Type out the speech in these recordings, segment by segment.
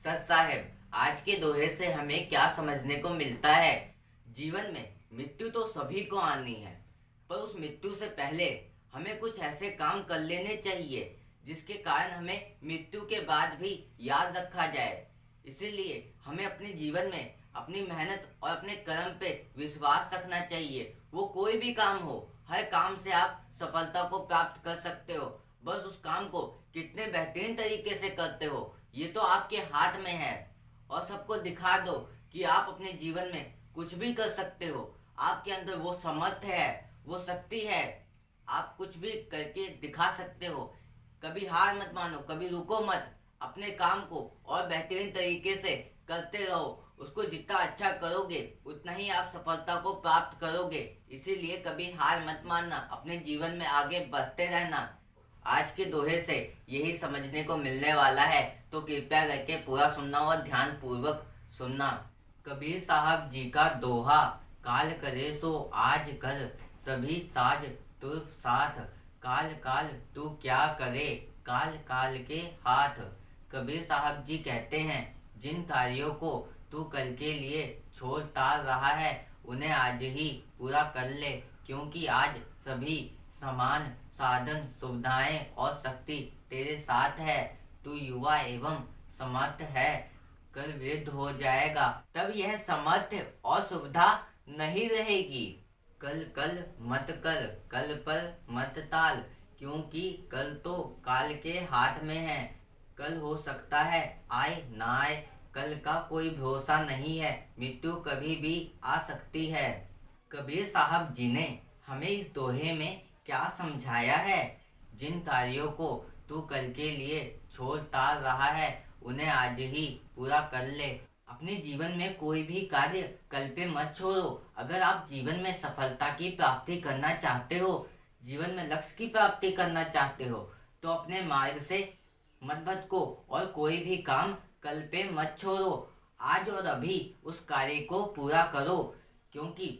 सच साहेब, आज के दोहे से हमें क्या समझने को मिलता है। जीवन में मृत्यु तो सभी को आनी है, पर उस मृत्यु से पहले हमें कुछ ऐसे काम कर लेने चाहिए जिसके कारण हमें मृत्यु के बाद भी याद रखा जाए। इसीलिए हमें अपने जीवन में अपनी मेहनत और अपने कर्म पे विश्वास रखना चाहिए। वो कोई भी काम हो, हर काम से आप सफलता को प्राप्त कर सकते हो। बस उस काम को कितने बेहतरीन तरीके से करते हो, ये तो आपके हाथ में है। और सबको दिखा दो कि आप अपने जीवन में कुछ भी कर सकते हो। आपके अंदर वो सामर्थ्य है, वो शक्ति है, आप कुछ भी करके दिखा सकते हो। कभी हार मत मानो, कभी रुको मत। अपने काम को और बेहतरीन तरीके से करते रहो। उसको जितना अच्छा करोगे उतना ही आप सफलता को प्राप्त करोगे। इसीलिए कभी हार मत मानना, अपने जीवन में आगे बढ़ते रहना। आज के दोहे से यही समझने को मिलने वाला है, तो कृपया करके पूरा सुनना और ध्यान पूर्वक सुनना। कबीर साहब जी का दोहा, काल करे सो आज कर, सभी साज तुर साथ, काल काल तू क्या करे, काल काल के हाथ। कबीर साहब जी कहते हैं, जिन कार्यों को तू कल के लिए छोड़ टाल रहा है उन्हें आज ही पूरा कर ले, क्योंकि आज सभी समान साधन सुविधाएं और शक्ति तेरे साथ है। तू युवा एवं समर्थ है, कल वृद्ध हो जाएगा तब यह समर्थ और सुविधा नहीं रहेगी। कल कल मत कर, कल पर मत टाल, क्योंकि कल तो काल के हाथ में है। कल हो सकता है आए ना आए, कल का कोई भरोसा नहीं है, मृत्यु कभी भी आ सकती है। कबीर साहब जी ने हमें इस दोहे में क्या समझाया है? जिन कार्यों को तू कल के लिए छोड़ टाल रहा है उन्हें आज ही पूरा कर ले। अपने जीवन में कोई भी कार्य कल पे मत छोड़ो। अगर आप जीवन में सफलता की प्राप्ति करना चाहते हो, जीवन में लक्ष्य की प्राप्ति करना चाहते हो, तो अपने मार्ग से मत भटको और कोई भी काम कल पे मत छोड़ो। आज और अभी उस कार्य को पूरा करो, क्योंकि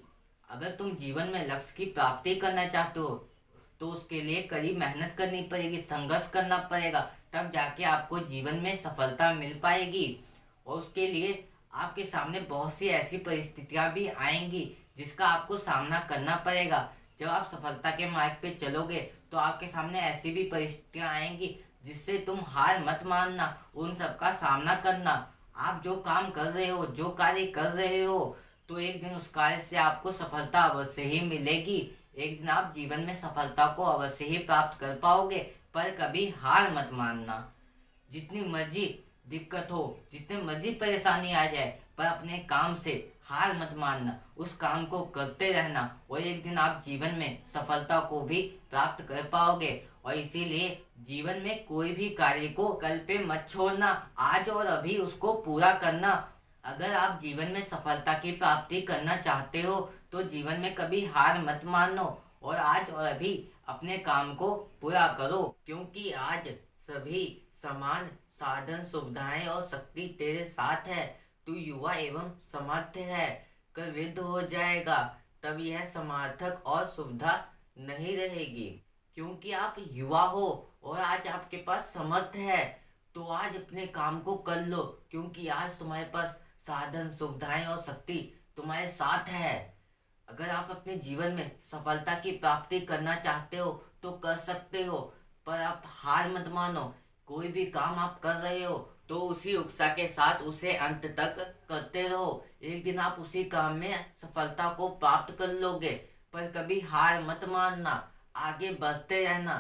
अगर तुम जीवन में लक्ष्य की प्राप्ति करना चाहते हो तो उसके लिए कड़ी मेहनत करनी पड़ेगी, संघर्ष करना पड़ेगा, तब जाके आपको जीवन में सफलता मिल पाएगी। और उसके लिए आपके सामने बहुत सी ऐसी परिस्थितियां भी आएंगी जिसका आपको सामना करना पड़ेगा। जब आप सफलता के मार्ग पे चलोगे तो आपके सामने ऐसी भी परिस्थितियां आएंगी जिससे तुम हार मत मानना, उन सब का सामना करना। आप जो काम कर रहे हो, जो कार्य कर रहे हो, तो एक दिन उस कार्य से आपको सफलता अवश्य ही मिलेगी। एक दिन आप जीवन में सफलता को अवश्य ही प्राप्त कर पाओगे, पर कभी हार मत मानना। जितनी मर्जी दिक्कत हो, जितनी मर्जी परेशानी आ जाए, पर अपने काम से हार मत मानना, उस काम को करते रहना और एक दिन आप जीवन में सफलता को भी प्राप्त कर पाओगे। और इसीलिए जीवन में कोई भी कार्य को कल पे मत छोड़ना, आज और अभी उसको पूरा करना। अगर आप जीवन में सफलता की प्राप्ति करना चाहते हो तो जीवन में कभी हार मत मानो और आज और अभी अपने काम को पूरा करो, क्योंकि आज सभी समान साधन सुविधाएं और शक्ति तेरे साथ है। तू युवा एवं समर्थ है, कल वृद्ध हो जाएगा तब यह समर्थक और सुविधा नहीं रहेगी। क्योंकि आप युवा हो और आज आपके पास समर्थ है, तो आज अपने काम को कर लो, क्योंकि आज तुम्हारे पास साधन सुविधाएं और शक्ति तुम्हारे साथ है। अगर आप अपने जीवन में सफलता की प्राप्ति करना चाहते हो तो कर सकते हो, पर आप हार मत मानो। कोई भी काम आप कर रहे हो तो उसी उत्साह के साथ उसे अंत तक करते रहो। एक दिन आप उसी काम में सफलता को प्राप्त कर लोगे, पर कभी हार मत मानना, आगे बढ़ते रहना,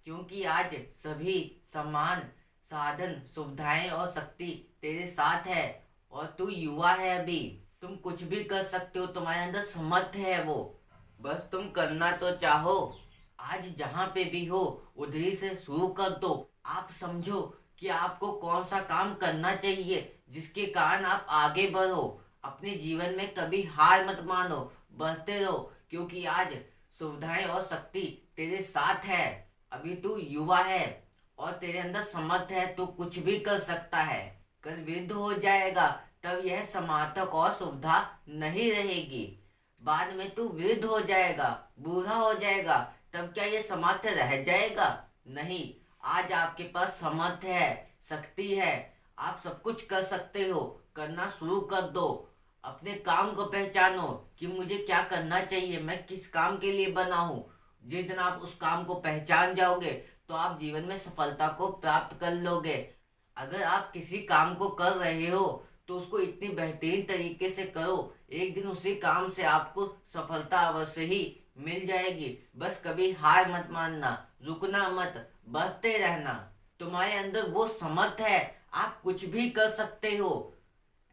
क्योंकि आज सभी समान साधन सुविधाएं और शक्ति तेरे साथ है। और तू युवा है, अभी तुम कुछ भी कर सकते हो, तुम्हारे अंदर समर्थ है वो, बस तुम करना तो चाहो। आज जहाँ पे भी हो उधरी से शुरू कर दो। आप समझो कि आपको कौन सा काम करना चाहिए जिसके कारण आप आगे बढ़ो। अपने जीवन में कभी हार मत मानो, बढ़ते रहो, क्योंकि आज सुविधाएं और शक्ति तेरे साथ है। अभी तू युवा है और तेरे अंदर समर्थ है, तू कुछ भी कर सकता है। कल वृद्ध हो जाएगा तब यह समर्थक और सुविधा नहीं रहेगी। बाद में तू वृद्ध हो जाएगा, बूढ़ा हो जाएगा, तब क्या ये सामर्थ्य रह जाएगा? नहीं। आज आपके पास सामर्थ्य है, शक्ति है, आप सब कुछ कर सकते हो। करना शुरू कर दो। अपने काम को पहचानो कि मुझे क्या करना चाहिए, मैं किस काम के लिए बना हूँ। जिस दिन आप उस काम को पहचान जाओगे तो आप जीवन में सफलता को प्राप्त कर लोगे। अगर आप किसी काम को कर रहे हो तो उसको इतनी बेहतरीन तरीके से करो, एक दिन उसी काम से आपको सफलता अवश्य ही मिल जाएगी। बस कभी हार मत मानना, रुकना मत, बढ़ते रहना। तुम्हारे अंदर वो समर्थ है, आप कुछ भी कर सकते हो।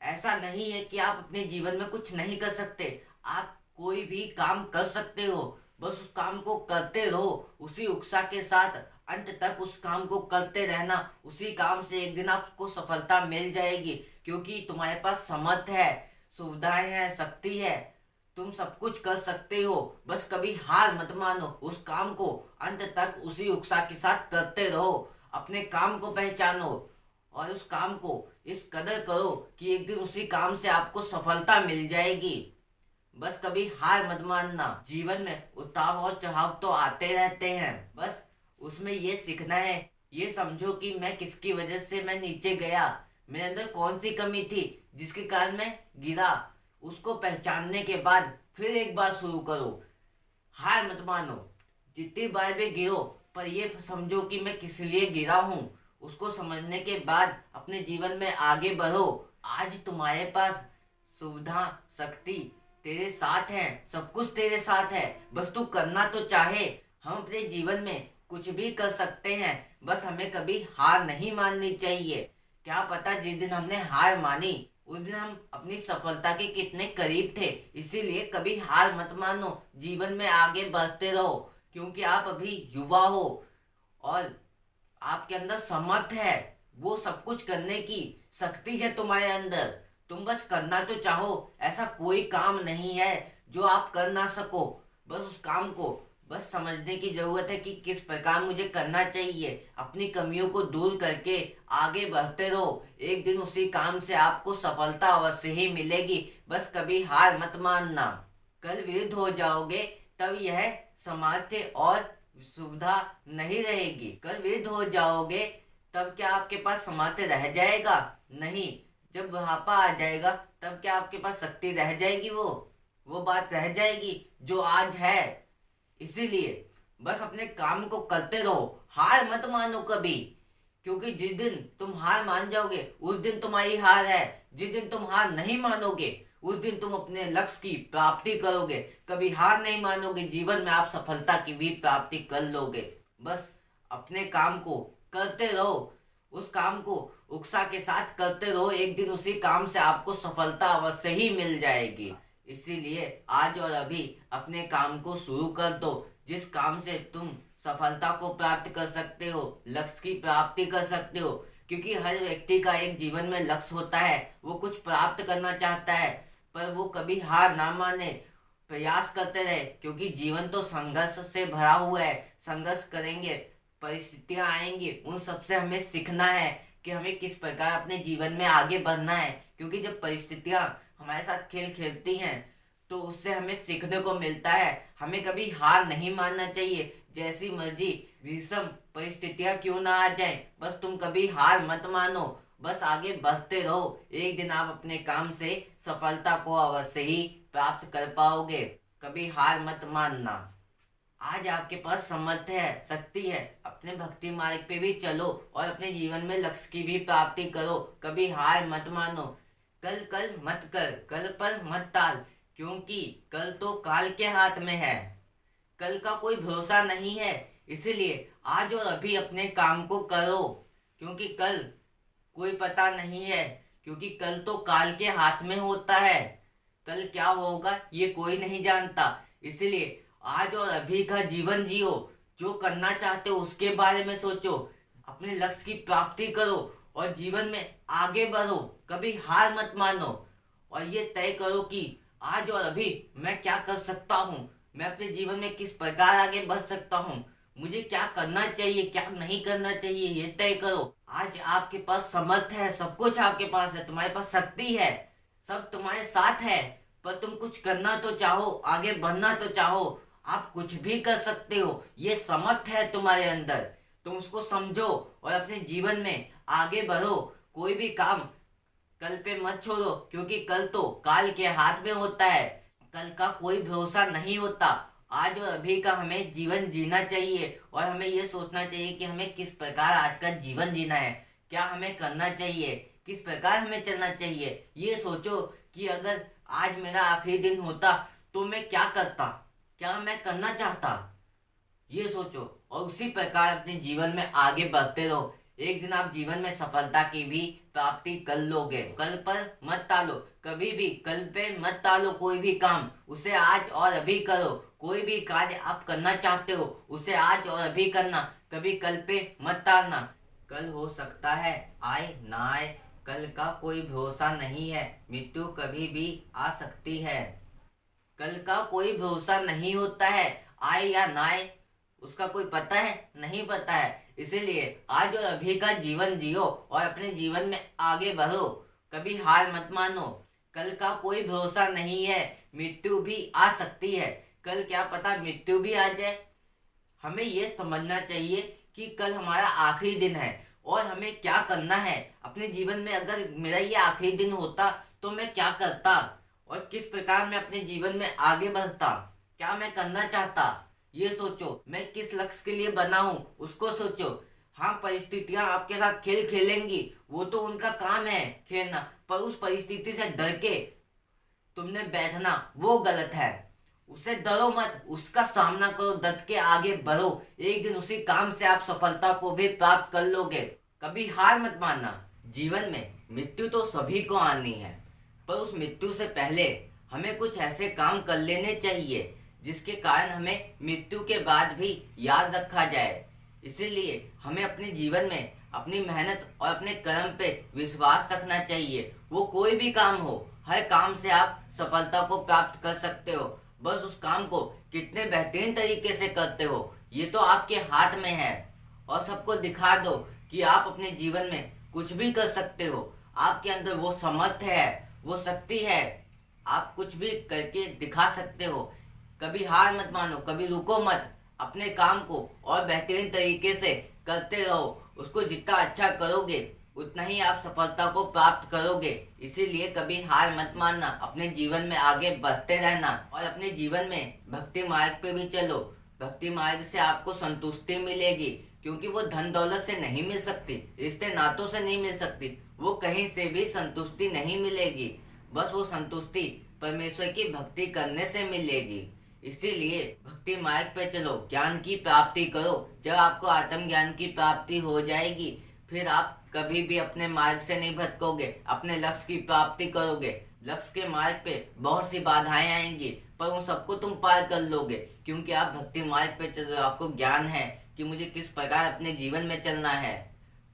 ऐसा नहीं है कि आप अपने जीवन में कुछ नहीं कर सकते। आप कोई भी काम कर सकते हो। बस उस काम को करते रहो, उसी उत्साह के साथ अंत तक उस काम को करते रहना। उसी काम से एक दिन आपको सफलता मिल जाएगी, क्योंकि तुम्हारे पास समर्थ है, सुविधाएं हैं, शक्ति है। तुम सब कुछ कर सकते हो। बस कभी हार मत मानो, उस काम को अंत तक उसी उत्साह के साथ करते रहो। अपने काम को पहचानो और उस काम को इस कदर करो कि एक दिन उसी काम से आपको सफलता मिल जाएगी। बस कभी हार मत मानना। जीवन में उतार और चढ़ाव तो आते रहते हैं, बस उसमें ये सीखना है। ये समझो कि मैं किसकी वजह से मैं नीचे गया, मेरे अंदर कौन सी कमी थी जिसके कारण मैं गिरा। उसको पहचानने के बाद फिर एक बार शुरू करो। हार मत मानो, जितनी बार भी गिरो पर ये समझो कि मैं किस लिए गिरा हूँ। उसको समझने के बाद अपने जीवन में आगे बढ़ो। आज तुम्हारे पास सुविधा, शक्ति तेरे साथ है, सब कुछ तेरे साथ है। बस तू करना तो चाहे। हम अपने जीवन में कुछ भी कर सकते हैं, बस हमें कभी हार नहीं माननी चाहिए। क्या पता जिस दिन हमने हार मानी उस दिन हम अपनी सफलता के कितने करीब थे। इसीलिए कभी हार मत मानो, जीवन में आगे बढ़ते रहो, क्योंकि आप अभी युवा हो और आपके अंदर समर्थ है। वो सब कुछ करने की शक्ति है तुम्हारे अंदर। तुम बस करना तो चाहो। ऐसा कोई काम नहीं है जो आप कर ना सको। बस उस काम को बस समझने की जरूरत है कि किस प्रकार मुझे करना चाहिए। अपनी कमियों को दूर करके आगे बढ़ते रहो। एक दिन उसी काम से आपको सफलता अवश्य ही मिलेगी। बस कभी हार मत मानना। कल विरुद्ध हो जाओगे तब यह सामर्थ्य और सुविधा नहीं रहेगी। कल विरुद्ध हो जाओगे तब क्या आपके पास सामर्थ्य रह जाएगा? नहीं। जब बुढ़ापा आ जाएगा तब क्या आपके पास शक्ति रह जाएगी? वो बात रह जाएगी जो आज है। इसीलिए बस अपने काम को करते रहो, हार मत मानो कभी। क्योंकि जिस दिन तुम हार मान जाओगे उस दिन तुम्हारी हार है। जिस दिन तुम हार नहीं मानोगे उस दिन तुम अपने लक्ष्य की प्राप्ति करोगे। कभी हार नहीं मानोगे, जीवन में आप सफलता की भी प्राप्ति कर लोगे। बस अपने काम को करते रहो, उस काम को उत्साह के साथ करते रहो। एक दिन उसी काम से आपको सफलता अवश्य ही मिल जाएगी। इसीलिए आज और अभी अपने काम को शुरू कर दो। जिस काम से तुम सफलता को प्राप्त कर सकते हो, लक्ष्य की प्राप्ति कर सकते हो। क्योंकि हर व्यक्ति का एक जीवन में लक्ष्य होता है, वो कुछ प्राप्त करना चाहता है, पर वो कभी हार ना माने, प्रयास करते रहे। क्योंकि जीवन तो संघर्ष से भरा हुआ है। संघर्ष करेंगे, परिस्थितियां आएंगी, उन सबसे हमें सीखना है कि हमें किस प्रकार अपने जीवन में आगे बढ़ना है। क्योंकि जब परिस्थितियां हमारे साथ खेल खेलती हैं तो उससे हमें सीखने को मिलता है। हमें कभी हार नहीं मानना चाहिए। जैसी मर्जी विषम परिस्थितियां क्यों ना आ जाएं, बस तुम कभी हार मत मानो। बस आगे बढ़ते रहो। एक दिन आप अपने काम से सफलता को अवश्य ही प्राप्त कर पाओगे। कभी हार मत मानना। आज आपके पास सामर्थ्य है, शक्ति है। अपने भक्ति मार्ग पे भी चलो और अपने जीवन में लक्ष्य की भी प्राप्ति करो। कभी हार मत मानो। कल कल मत कर, कल पर मत टाल, क्योंकि कल तो काल के हाथ में है। कल का कोई भरोसा नहीं है। इसीलिए आज और अभी अपने काम को करो, क्योंकि कल कोई पता नहीं है। क्योंकि कल तो काल के हाथ में होता है। कल क्या होगा ये कोई नहीं जानता। इसलिए आज और अभी का जीवन जियो। जो करना चाहते हो उसके बारे में सोचो, अपने लक्ष्य की प्राप्ति करो और जीवन में आगे बढ़ो। कभी हार मत मानो और ये तय करो कि आज और अभी मैं क्या कर सकता हूँ, मैं अपने जीवन में किस प्रकार आगे बढ़ सकता हूँ, मुझे क्या करना चाहिए, क्या नहीं करना चाहिए, ये तय करो। आज आपके पास समर्थ है, सब कुछ आपके पास है, तुम्हारे पास शक्ति है, सब तुम्हारे साथ है। पर तुम कुछ करना तो चाहो, आगे बढ़ना तो चाहो, आप कुछ भी कर सकते हो। ये समर्थ है तुम्हारे अंदर, तुम उसको समझो और अपने जीवन में आगे बढ़ो। कोई भी काम कल पे मत छोड़ो, क्योंकि कल तो काल के हाथ में होता है। कल का कोई भरोसा नहीं होता। आज और अभी का हमें जीवन जीना चाहिए और हमें ये सोचना चाहिए कि हमें किस प्रकार आज का जीवन जीना है, क्या हमें करना चाहिए, किस प्रकार हमें चलना चाहिए। ये सोचो कि अगर आज मेरा आखिरी दिन होता तो मैं क्या करता, क्या मैं करना चाहता, ये सोचो और उसी प्रकार अपने जीवन में आगे बढ़ते रहो। एक दिन आप जीवन में सफलता की भी प्राप्ति कर लोगे। कल पर मत टालो, कभी भी कल पे मत टालो कोई भी काम, उसे आज और अभी करो। कोई भी कार्य आप करना चाहते हो उसे आज और अभी करना, कभी कल पे मत टालना। कल हो सकता है आए ना आए, कल का कोई भरोसा नहीं है, मृत्यु कभी भी आ सकती है। कल का कोई भरोसा नहीं होता है, आए या ना आए उसका कोई पता है, नहीं पता है। इसीलिए आज और अभी का जीवन जियो और अपने जीवन में आगे बढ़ो। कभी हार मत मानो। कल का कोई भरोसा नहीं है, मृत्यु भी आ सकती है। कल क्या पता मृत्यु भी आ जाए। हमें ये समझना चाहिए कि कल हमारा आखिरी दिन है और हमें क्या करना है अपने जीवन में। अगर मेरा ये आखिरी दिन होता तो मैं क्या करता और किस प्रकार मैं अपने जीवन में आगे बढ़ता, क्या मैं करना चाहता, ये सोचो। मैं किस लक्ष्य के लिए बना हूँ उसको सोचो। हाँ, परिस्थितियां आपके साथ खेल खेलेंगी, वो तो उनका काम है खेलना, पर उस परिस्थिति से डर के तुमने बैठना वो गलत है। उससे डरो मत, उसका सामना करो, डट के आगे बढ़ो। एक दिन उसी काम से आप सफलता को भी प्राप्त कर लोगे। कभी हार मत मानना। जीवन में मृत्यु तो सभी को आनी है, पर उस मृत्यु से पहले हमें कुछ ऐसे काम कर लेने चाहिए जिसके कारण हमें मृत्यु के बाद भी याद रखा जाए। इसीलिए हमें अपने जीवन में अपनी मेहनत और अपने कर्म पे विश्वास रखना चाहिए। वो कोई भी काम हो, हर काम से आप सफलता को प्राप्त कर सकते हो। बस उस काम को कितने बेहतरीन तरीके से करते हो ये तो आपके हाथ में है। और सबको दिखा दो कि आप अपने जीवन में कुछ भी कर सकते हो। आपके अंदर वो सामर्थ्य है, वो शक्ति है, आप कुछ भी करके दिखा सकते हो। कभी हार मत मानो, कभी रुको मत। अपने काम को और बेहतरीन तरीके से करते रहो। उसको जितना अच्छा करोगे उतना ही आप सफलता को प्राप्त करोगे। इसीलिए कभी हार मत मानना, अपने जीवन में आगे बढ़ते रहना और अपने जीवन में भक्ति मार्ग पे भी चलो। भक्ति मार्ग से आपको संतुष्टि मिलेगी, क्योंकि वो धन दौलत से नहीं मिल सकती, रिश्ते नातों से नहीं मिल सकती, वो कहीं से भी संतुष्टि नहीं मिलेगी। बस वो संतुष्टि परमेश्वर की भक्ति करने से मिलेगी। इसीलिए भक्ति मार्ग पे चलो, ज्ञान की प्राप्ति करो। जब आपको आत्म ज्ञान की प्राप्ति हो जाएगी फिर आप कभी भी अपने मार्ग से नहीं भटकोगे, अपने लक्ष्य की प्राप्ति करोगे। लक्ष्य के मार्ग पे बहुत सी बाधाएं आएंगी, पर उन सबको तुम पार कर लोगे, क्योंकि आप भक्ति मार्ग पे चल रहे हो। आपको ज्ञान है कि मुझे किस प्रकार अपने जीवन में चलना है।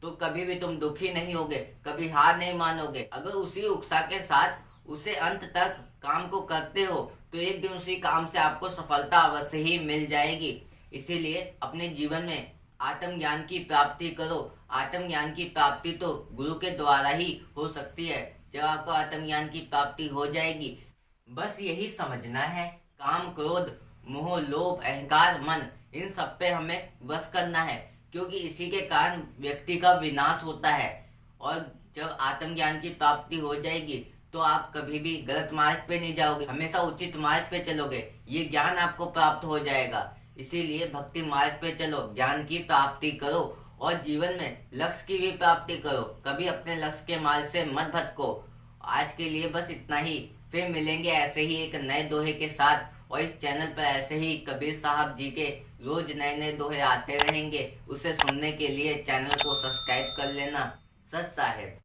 तो कभी भी तुम दुखी नहीं होगे, कभी हार नहीं मानोगे। अगर उसी उत्साह के साथ उसे अंत तक काम को करते हो तो एक दिन उसी काम से आपको सफलता अवश्य ही मिल जाएगी। इसीलिए अपने जीवन में आत्म ज्ञान की प्राप्ति करो। आत्म ज्ञान की प्राप्ति तो गुरु के द्वारा ही हो सकती है। जब आपको आत्म ज्ञान की प्राप्ति हो जाएगी, बस यही समझना है, काम क्रोध मोह लोभ अहंकार मन, इन सब पे हमें बस करना है, क्योंकि इसी के कारण व्यक्ति का विनाश होता है। और जब आत्म ज्ञान की प्राप्ति हो जाएगी तो आप कभी भी गलत मार्ग पे नहीं जाओगे, हमेशा उचित मार्ग पे चलोगे। ये ज्ञान आपको प्राप्त हो जाएगा। इसीलिए भक्ति मार्ग पे चलो, ज्ञान की प्राप्ति करो और जीवन में लक्ष्य की भी प्राप्ति करो। कभी अपने लक्ष्य के मार्ग से मत भटको। आज के लिए बस इतना ही, फिर मिलेंगे ऐसे ही एक नए दोहे के साथ। और इस चैनल पर ऐसे ही कबीर साहब जी के रोज नए नए दोहे आते रहेंगे। उसे सुनने के लिए चैनल को सब्सक्राइब कर लेना। सच साहेब।